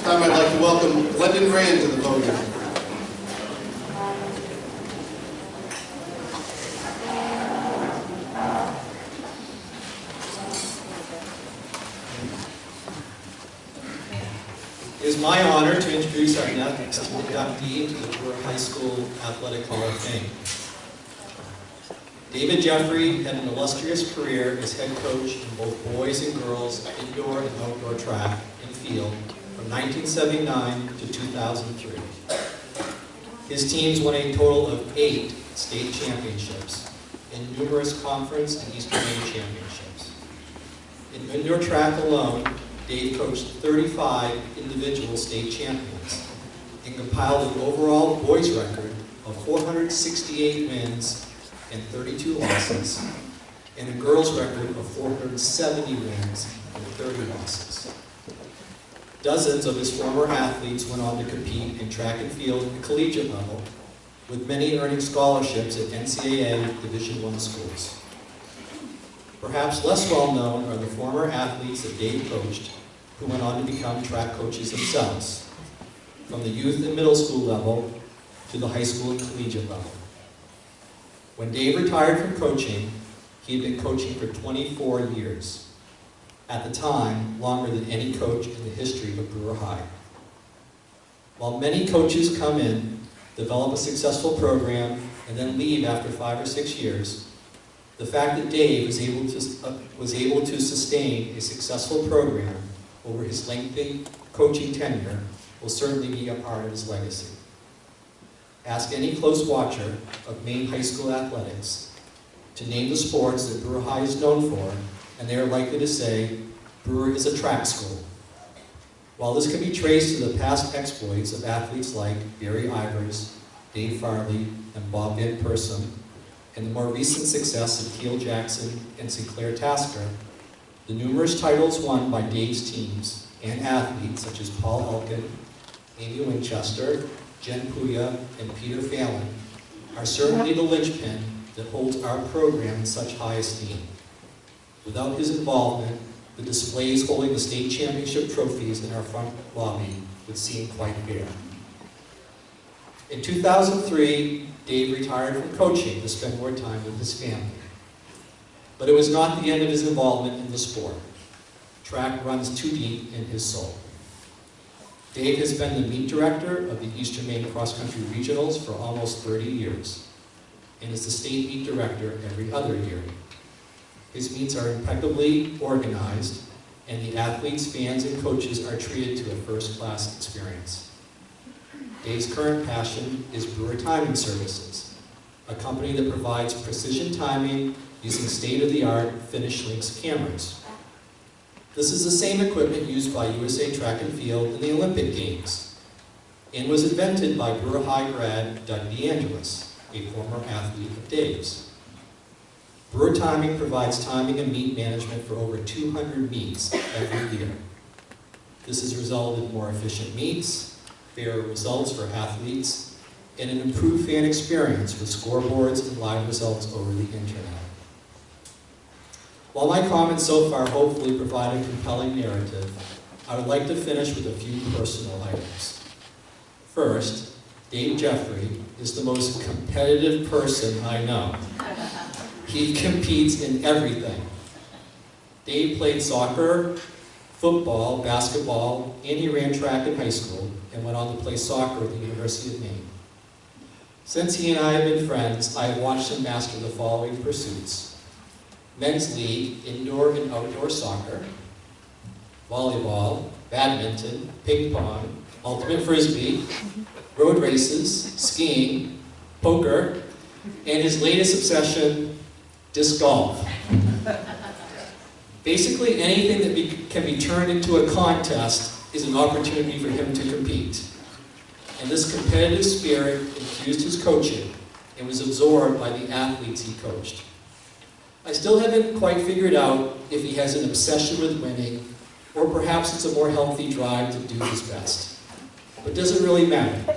time I'd like to welcome Glendon Rand to the podium. It is my honor to introduce our next inductee to the Brewer High School Athletic Hall of Fame. David Jeffrey had an illustrious career as head coach in both boys and girls indoor and outdoor track and field from 1979 to 2003. His teams won a total of 8 state championships and numerous conference and Eastern Maine championships. In indoor track alone, Dave coached 35 individual state champions and compiled an overall boys record of 468 wins and 32 losses, and a girls record of 470 wins and 30 losses. Dozens of his former athletes went on to compete in track and field at the collegiate level, with many earning scholarships at NCAA Division I schools. Perhaps less well known are the former athletes that Dave coached who went on to become track coaches themselves, from the youth and middle school level to the high school and collegiate level. When Dave retired from coaching, he had been coaching for 24 years. At the time, longer than any coach in the history of Brewer High. While many coaches come in, develop a successful program, and then leave after 5 or 6 years, the fact that Dave was able to sustain a successful program over his lengthy coaching tenure will certainly be a part of his legacy. Ask any close watcher of Maine high school athletics to name the sports that Brewer High is known for, and they are likely to say, Brewer is a track school. While this can be traced to the past exploits of athletes like Barry Ivers, Dave Farley, and Bob Van Persum, and the more recent success of Teal Jackson and Sinclair Tasker, the numerous titles won by Dave's teams and athletes such as Paul Elkin, Amy Winchester, Jen Puya, and Peter Fallon are certainly the linchpin that holds our program in such high esteem. Without his involvement, the displays holding the state championship trophies in our front lobby would seem quite bare. In 2003, Dave retired from coaching to spend more time with his family. But it was not the end of his involvement in the sport. Track runs too deep in his soul. Dave has been the meet director of the Eastern Maine Cross Country Regionals for almost 30 years, and is the state meet director every other year. His meets are impeccably organized, and the athletes, fans, and coaches are treated to a first-class experience. Dave's current passion is Brewer Timing Services, a company that provides precision timing using state-of-the-art Finish Links cameras. This is the same equipment used by USA Track and Field in the Olympic Games, and was invented by Brewer High grad Doug DeAngelis, a former athlete of Dave's. Brewer Timing provides timing and meet management for over 200 meets every year. This has resulted in more efficient meets, fairer results for athletes, and an improved fan experience with scoreboards and live results over the internet. While my comments so far hopefully provide a compelling narrative, I would like to finish with a few personal items. First, Dave Jeffrey is the most competitive person I know. He competes in everything. Dave played soccer, football, basketball, and he ran track in high school and went on to play soccer at the University of Maine. Since he and I have been friends, I have watched him master the following pursuits: men's league, indoor and outdoor soccer, volleyball, badminton, ping pong, ultimate frisbee, road races, skiing, poker, and his latest obsession, disc golf. Basically anything that can be turned into a contest is an opportunity for him to compete. And this competitive spirit infused his coaching and was absorbed by the athletes he coached. I still haven't quite figured out if he has an obsession with winning, or perhaps it's a more healthy drive to do his best. But does it really matter?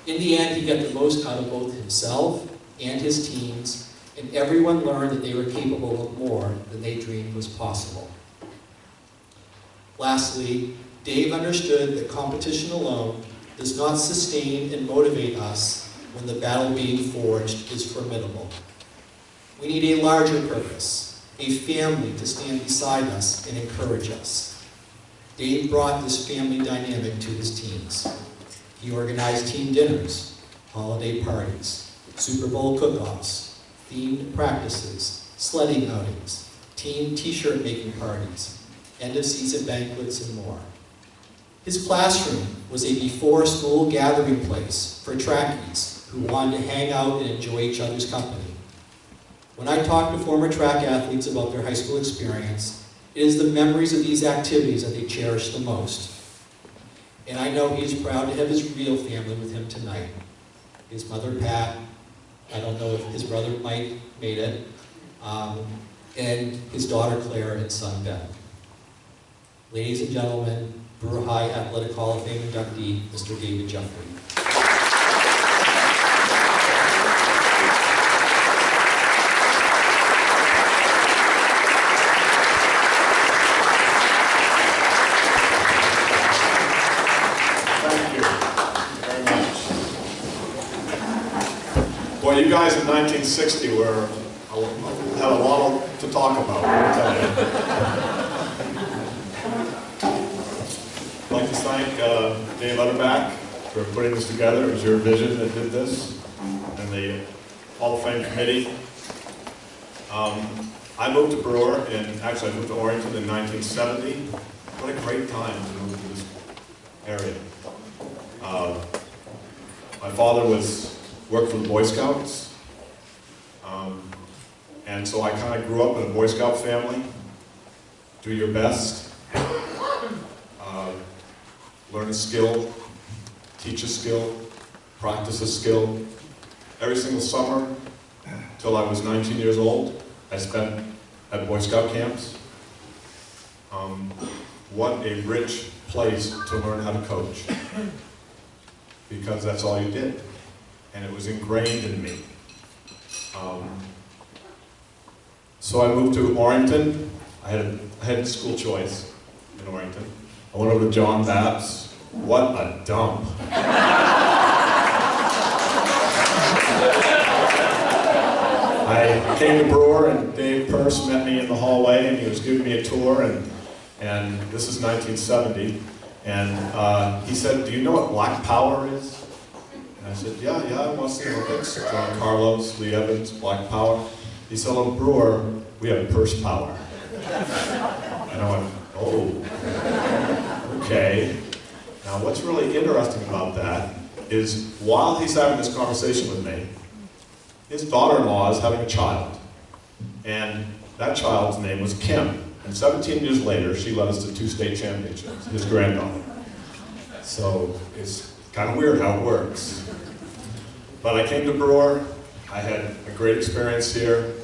In the end, he got the most out of both himself and his teams, and everyone learned that they were capable of more than they dreamed was possible. Lastly, Dave understood that competition alone does not sustain and motivate us when the battle being forged is formidable. We need a larger purpose, a family to stand beside us and encourage us. Dave brought this family dynamic to his teams. He organized team dinners, holiday parties, Super Bowl cook-offs, themed practices, sledding outings, team t-shirt making parties, end-of-season banquets, and more. His classroom was a before-school gathering place for trackies who wanted to hang out and enjoy each other's company. When I talk to former track athletes about their high school experience, it is the memories of these activities that they cherish the most. And I know he's proud to have his real family with him tonight. His mother, Pat, I don't know if his brother Mike made it, and his daughter, Claire, and son, Ben. Ladies and gentlemen, Brewer High Athletic Hall of Fame inductee, Mr. David Jeffrey. Well, you guys in 1960 had a lot to talk about, I'll tell you. I'd like to thank Dave Utterback for putting this together. It was your vision that did this, and the Hall of Fame committee. I moved to Brewer, and actually I moved to Orrington in 1970. What a great time to move to this area. My father worked for the Boy Scouts, and so I kind of grew up in a Boy Scout family. Do your best, learn a skill, teach a skill, practice a skill. Every single summer, till I was 19 years old, I spent at Boy Scout camps. What a rich place to learn how to coach, because that's all you did. And it was ingrained in me. So I moved to Orrington. I had school choice in Orrington. I went over to John Babb's. What a dump. I came to Brewer, and Dave Peirce met me in the hallway, and he was giving me a tour, and this is 1970. And he said, "Do you know what black power is?" I said, yeah, I watched the Olympics. John Carlos, Lee Evans, Black Power. He said, "Oh, Brewer, we have purse power." And I went, oh, okay. Now what's really interesting about that is while he's having this conversation with me, his daughter-in-law is having a child. And that child's name was Kim. And 17 years later, she led us to 2 state championships, his granddaughter. So it's kind of weird how it works. But I came to Brewer. I had a great experience here.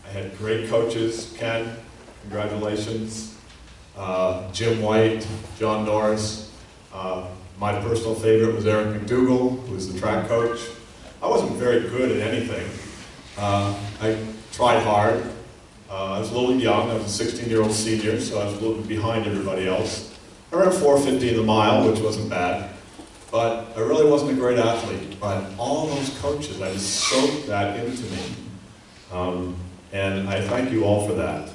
I had great coaches. Ken, congratulations. Jim White, John Norris. My personal favorite was Eric McDougall, who was the track coach. I wasn't very good at anything. I tried hard. I was a little young. I was a 16-year-old senior, so I was a little bit behind everybody else. I ran 4:50 in the mile, which wasn't bad. But I really wasn't a great athlete. But all those coaches, I just soaked that into me. And I thank you all for that.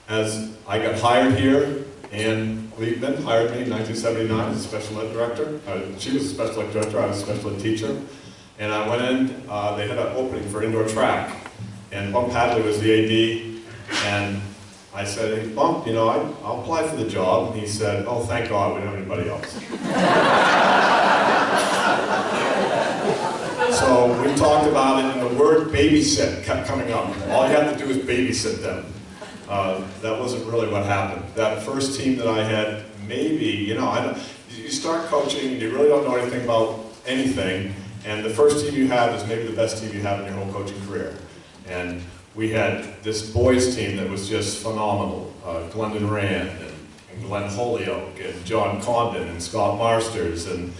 As I got hired here, Ann Liebman hired me in 1979 as a special ed director. She was a special ed director, I was a special ed teacher. And I went in, they had an opening for indoor track. And Bump Hadley was the AD. And I said, "Hey, Bump, you know, I'll apply for the job." And he said, "Oh, thank God, we don't have anybody else." So we talked about it, and the word babysit kept coming up. All you have to do is babysit them. That wasn't really what happened. That first team that I had, maybe, you know, you start coaching, and you really don't know anything about anything, and the first team you have is maybe the best team you have in your whole coaching career. And we had this boys team that was just phenomenal. Glendon Rand and Glenn Holyoke and John Condon and Scott Marsters and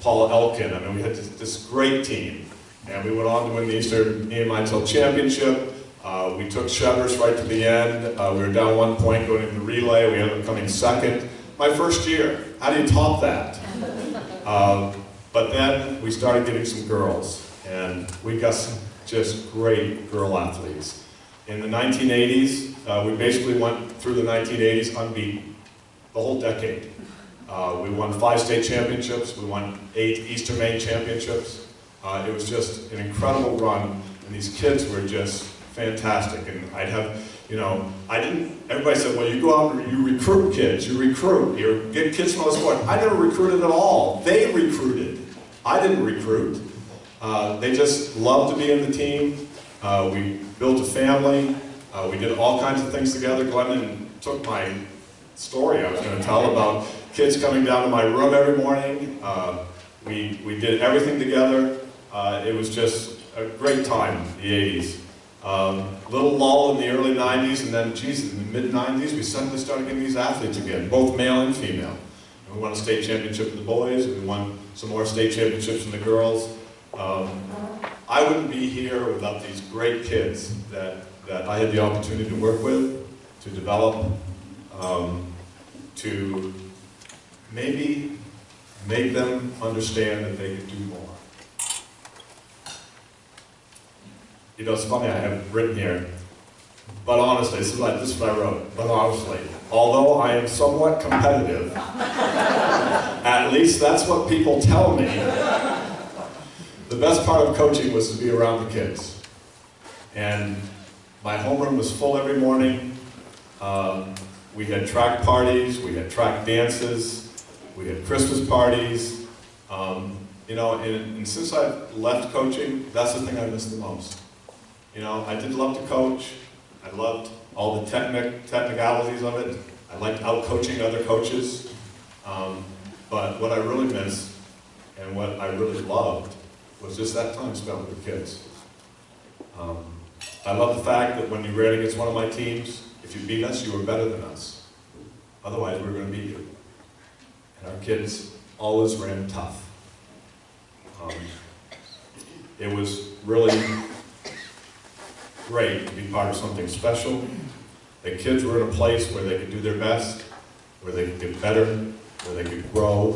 Paul Elkin. I mean, we had this great team. And we went on to win the Eastern EMITL Championship. We took Chevers right to the end. We were down 1 point going into the relay. We ended up coming second. My first year. How do you top that? But then we started getting some girls, and we got some just great girl athletes. In the 1980s, we basically went through the 1980s unbeaten, the whole decade. We won 5 state championships. We won 8 Eastern Maine championships. It was just an incredible run, and these kids were just fantastic. And I'd have, you know, everybody said, well, you go out and you recruit kids, you get kids from all sport. I never recruited at all. They recruited. I didn't recruit. They just loved to be in the team. We built a family. We did all kinds of things together. Glenn took my story I was going to tell about kids coming down to my room every morning. We did everything together. It was just a great time, the 80s. Little lull in the early 90s, and then, geez, in the mid-90s, we suddenly started getting these athletes again, both male and female. And we won a state championship with the boys, and we won some more state championships in the girls. I wouldn't be here without these great kids that I had the opportunity to work with, to develop, to maybe make them understand that they could do more. You know, it's funny, I have written here, but honestly, this is what I wrote, but honestly, although I am somewhat competitive, at least that's what people tell me, the best part of coaching was to be around the kids. And my homeroom was full every morning. We had track parties, we had track dances, we had Christmas parties. You know, and since I left coaching, that's the thing I miss the most. You know, I did love to coach. I loved all the technicalities of it. I liked out-coaching other coaches. But what I really missed and what I really loved was just that time spent with the kids. I love the fact that when you ran against one of my teams, if you beat us, you were better than us. Otherwise, we were going to beat you. And our kids always ran tough. It was really great to be part of something special. The kids were in a place where they could do their best, where they could get better, where they could grow,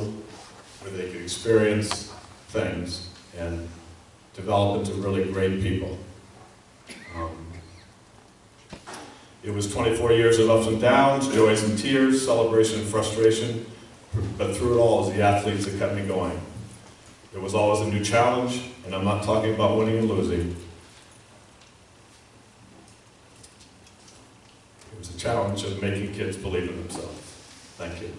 where they could experience things and develop into really great people. It was 24 years of ups and downs, joys and tears, celebration and frustration, but through it all, it was the athletes that kept me going. It was always a new challenge, and I'm not talking about winning and losing. It was a challenge of making kids believe in themselves. Thank you.